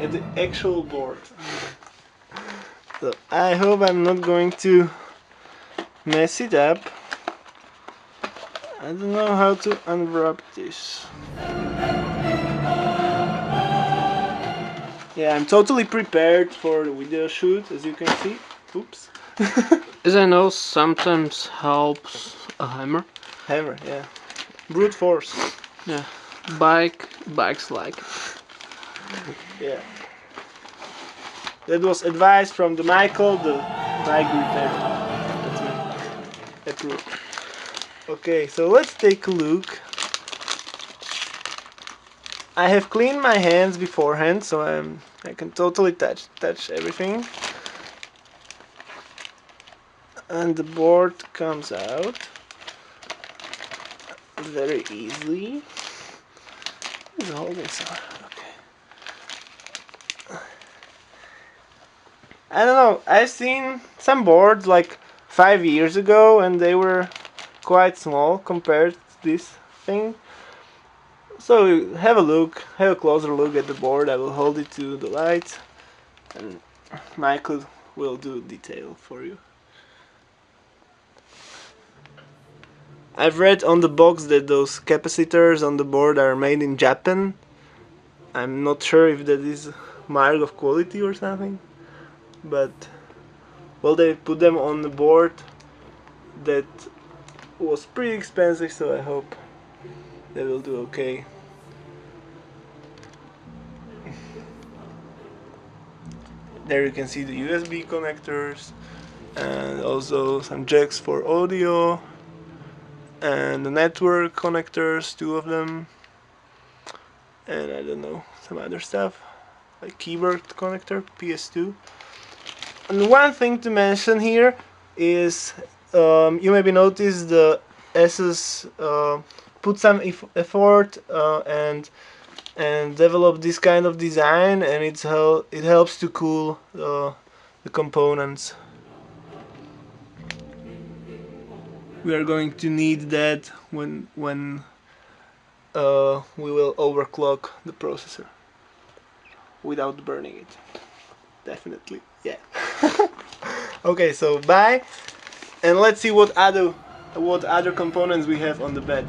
at the actual board. So I hope I'm not going to mess it up. I don't know how to unwrap this. Yeah, I'm totally prepared for the video shoot, as you can see. Oops. As I know, sometimes helps a hammer. Hammer, yeah. Brute force. Yeah. Bikes like it. Yeah. That was advice from the Michael, the bike repairer. That's me. Approved. Okay, so let's take a look. I have cleaned my hands beforehand, so I can totally touch everything. And the board comes out very easily. It's holding some. Okay. I don't know. I've seen some boards like 5 years ago, and they were quite small compared to this thing. So have a closer look at the board. I will hold it to the light, and Michael will do detail for you. I've read on the box that those capacitors on the board are made in Japan. I'm not sure if that is mark of quality or something, but well, they put them on the board that was pretty expensive, so I hope they will do okay. There you can see the USB connectors and also some jacks for audio and the network connectors, 2 of them, and I don't know, some other stuff like keyboard connector, PS2. And one thing to mention here is you maybe noticed the ASUS put some effort and develop this kind of design, and it helps to cool the components. We are going to need that when we will overclock the processor without burning it. Definitely, yeah. Okay, so bye, and let's see what other components we have on the bed.